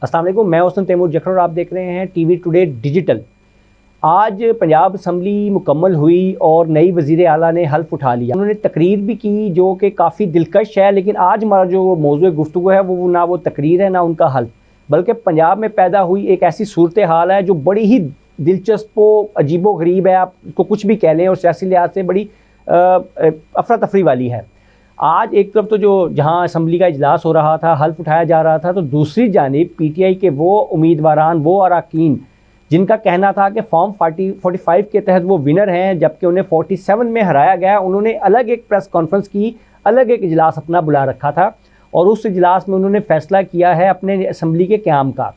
अस्सलाम वालेकुम, मैं हुस्न तैमूर जखर और आप देख रहे हैं टीवी टुडे डिजिटल। आज पंजाब असम्बली मुकम्मल हुई और नई वज़ीर आला ने हल्फ उठा लिया। उन्होंने तकरीर भी की जो कि काफ़ी दिलकश है, लेकिन आज हमारा जो मौज़ूअ गुफ्तगू है वो ना वो तकरीर है ना उनका हल्फ, बल्कि पंजाब में पैदा हुई एक ऐसी सूरत हाल है जो बड़ी ही दिलचस्प अजीबो गरीब है, आप उसको कुछ भी कह लें, और सियासी लिहाज से बड़ी अफरा तफरी वाली है। आज एक तरफ तो जो जहां असम्बली का इजलास हो रहा था, हल्फ उठाया जा रहा था, तो दूसरी जानिब पीटीआई के वो उम्मीदवारान, वो अरकान जिनका कहना था कि फॉर्म 45 के तहत वो विनर हैं, जबकि उन्हें 47 में हराया गया, उन्होंने अलग एक प्रेस कॉन्फ्रेंस की, अलग एक इजलास अपना बुला रखा था और उस इजलास में उन्होंने फैसला किया है अपने असम्बली के क़याम का।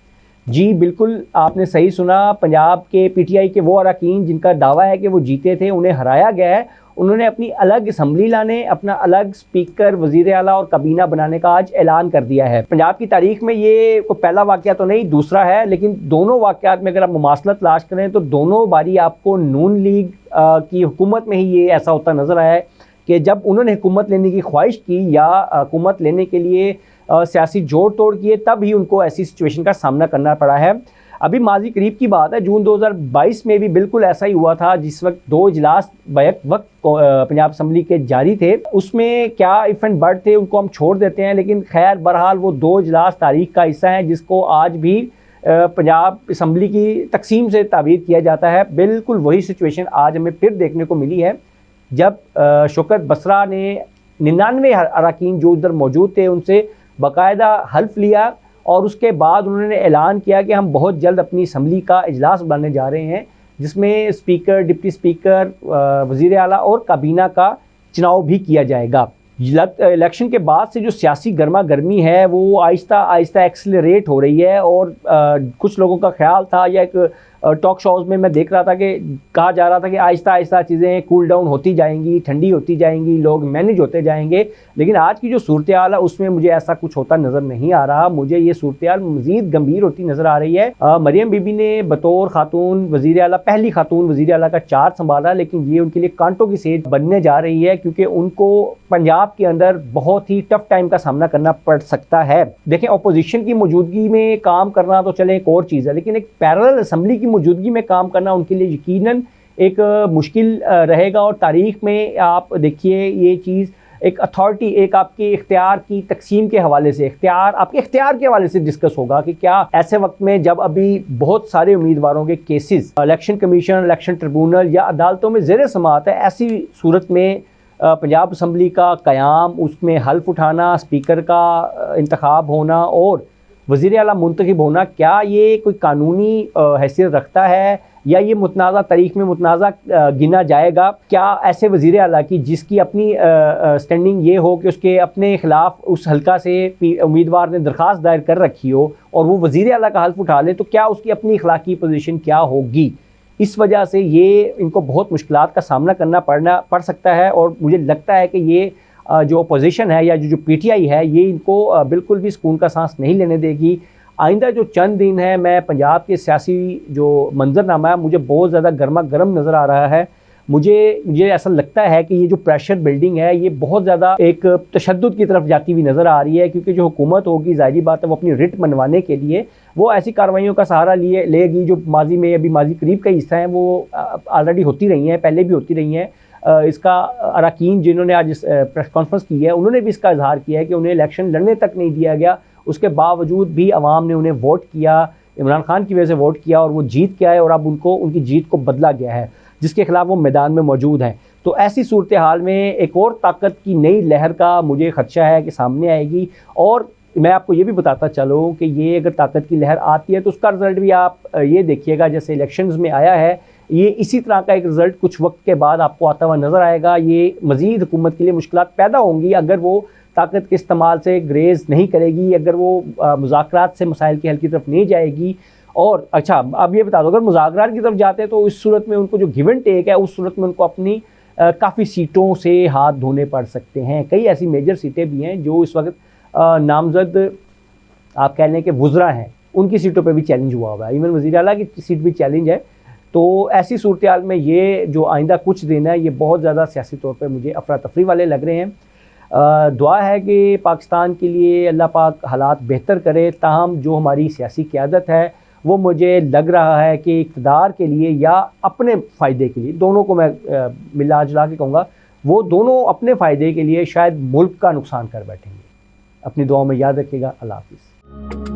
जी बिल्कुल, आपने सही सुना, पंजाब के पीटीआई के वो अरकान जिनका दावा है कि वो जीते थे, उन्हें हराया गया है। उन्होंने अपनी अलग असम्बली लाने, अपना अलग स्पीकर, वज़ीर आला और काबीना बनाने का आज ऐलान कर दिया है। पंजाब की तारीख में ये कोई पहला वाक़या तो नहीं, दूसरा है, लेकिन दोनों वाक़यात में अगर आप मुमासलत तलाश करें तो दोनों बारी आपको नून लीग की हुकूमत में ही ये ऐसा होता नज़र आया है कि जब उन्होंने हुकूमत लेने की ख्वाहिश की या हुकूमत लेने के लिए सियासी जोड़ तोड़ किए, तब ही उनको ऐसी सिचुएशन का सामना करना पड़ा है। अभी माजी करीब की बात है, जून 2022 में भी बिल्कुल ऐसा ही हुआ था, जिस वक्त दो इजलास बैक वक्त पंजाब असम्बली के जारी थे। उसमें क्या इफ़ एंड बट थे उनको हम छोड़ देते हैं, लेकिन खैर बहरहाल वो दो इजलास तारीख का हिस्सा हैं जिसको आज भी पंजाब असम्बली की तकसीम से ताबीर किया जाता है। बिल्कुल वही सिचुएशन आज हमें फिर देखने को मिली है, जब शौकत बसरा ने 99 अरकान जो उधर मौजूद थे उनसे बाकायदा हल्फ लिया और उसके बाद उन्होंने ऐलान किया कि हम बहुत जल्द अपनी असम्बली का इजलास बुलाने जा रहे हैं, जिसमें स्पीकर, डिप्टी स्पीकर, वज़ीर आला और काबीना का चुनाव भी किया जाएगा। इलेक्शन के बाद से जो सियासी गर्मा गर्मी है वो आहिस्ता आहिस्ता एक्सेलरेट हो रही है और कुछ लोगों का ख्याल था, या एक टॉक शोज़ में मैं देख रहा था कि कहा जा रहा था कि आहिस्ता आहिस्ता चीज़ें कूल डाउन होती जाएंगी, ठंडी होती जाएंगी, लोग मैनेज होते जाएंगे, लेकिन आज की जो सूरत हाल है उसमें मुझे ऐसा कुछ होता नज़र नहीं आ रहा। मुझे ये सूरत हाल मज़ीद गंभीर होती नज़र आ रही है। मरियम बीबी ने बतौर खातून वज़ीर आला, पहली खातून वज़ीर आला का चार्ज संभाला, लेकिन ये उनके लिए कांटों की सेज बनने जा रही है, क्योंकि उनको पंजाब के अंदर बहुत ही टफ टाइम का सामना करना पड़ सकता है। देखें, अपोजिशन की मौजूदगी में काम करना तो चले एक और चीज़ है, लेकिन एक पैरेलल असम्बली की मौजूदगी में काम करना उनके लिए यकीनन एक मुश्किल रहेगा। और तारीख में आप देखिए ये चीज़ एक अथॉरिटी, एक आपके इख्तियार की तकसीम के हवाले से, आपके इख्तियार के हवाले से डिस्कस होगा कि क्या ऐसे वक्त में जब अभी बहुत सारे उम्मीदवारों के cases election commission, election tribunal या अदालतों में ज़ेर समाअत है, ऐसी सूरत में पंजाब असम्बली का क़याम, उसमें हल्फ उठाना, स्पीकर का इंतखाब होना और वज़ीर आला मुंतखब होना, क्या ये कोई कानूनी हैसियत रखता है या ये मुतनाज़ा तारीख में मुतनाज़ा गिना जाएगा? क्या ऐसे वज़ीर आला की जिसकी अपनी स्टैंडिंग ये हो कि उसके अपने ख़िलाफ़ उस हल्का से उम्मीदवार ने दरख्वास्त दायर कर रखी हो और वो वज़ीर आला का हल्फ उठा ले, तो क्या उसकी अपनी अखलाकी पोजीशन क्या होगी? इस वजह से ये इनको बहुत मुश्किलात का सामना करना पड़ सकता है और मुझे लगता है कि ये जो अपोजिशन है या जो पीटीआई है, ये इनको बिल्कुल भी सुकून का सांस नहीं लेने देगी। आइंदा जो चंद दिन है, मैं पंजाब के सियासी जो मंजरनामा है मुझे बहुत ज़्यादा गर्मा गर्म नज़र आ रहा है। मुझे ऐसा लगता है कि ये जो प्रेशर बिल्डिंग है ये बहुत ज़्यादा एक तशद्दुद की तरफ जाती हुई नज़र आ रही है, क्योंकि जो हुकूमत होगी, ज़ाहिर बात है, वो अपनी रिट मनवाने के लिए वो ऐसी कार्रवाइयों का सहारा लेगी जो माजी में, अभी माजी करीब का हिस्सा है, वो ऑलरेडी होती रही हैं, पहले भी होती रही हैं। इसका अरकान जिन्होंने आज प्रेस कॉन्फ्रेंस की है उन्होंने भी इसका इजहार किया है कि उन्हें इलेक्शन लड़ने तक नहीं दिया गया, उसके बावजूद भी अवाम ने उन्हें वोट किया, इमरान खान की वजह से वोट किया और वो जीत के आए और अब उनको उनकी जीत को बदला गया है, जिसके खिलाफ वो मैदान में मौजूद हैं। तो ऐसी सूरत हाल में एक और ताकत की नई लहर का मुझे खदशा है कि सामने आएगी। और मैं आपको ये भी बताता चलूँ कि ये अगर ताकत की लहर आती है तो उसका रिज़ल्ट भी आप ये देखिएगा, जैसे इलेक्शंस में आया है, ये इसी तरह का एक रिज़ल्ट कुछ वक्त के बाद आपको आता हुआ नज़र आएगा। ये मज़ीद हुकूमत के लिए मुश्किलात पैदा होंगी अगर वो ताकत के इस्तेमाल से ग्रेज नहीं करेगी, अगर वो मुज़ाकरात से मसाइल के हल की तरफ नहीं जाएगी। और अच्छा, अब ये बता दो, अगर मुज़ाकरात की तरफ जाते हैं तो इस सूरत में उनको जो गिव एंड टेक है, उस सूरत में उनको अपनी काफ़ी सीटों से हाथ धोने पड़ सकते हैं। कई ऐसी मेजर सीटें भी हैं जो इस वक्त नामजद आप कह लें कि वुज़रा हैं, उनकी सीटों पे भी चैलेंज हुआ हुआ है, इवन वज़ीर आला की सीट भी चैलेंज है। तो ऐसी सूरत हाल में ये जो आइंदा कुछ दिन है ये बहुत ज़्यादा सियासी तौर पे मुझे अफरा तफरी वाले लग रहे हैं। दुआ है कि पाकिस्तान के लिए अल्लाह पाक हालात बेहतर करे। ताहम जो हमारी सियासी क़यादत है वो मुझे लग रहा है कि इक़्तिदार के लिए या अपने फ़ायदे के लिए, दोनों को मैं मिला जुला के कहूँगा, वो दोनों अपने फ़ायदे के लिए शायद मुल्क का नुकसान कर बैठेंगे। अपनी दुआओं में याद रखिएगा। अल्लाह हाफ़िज़।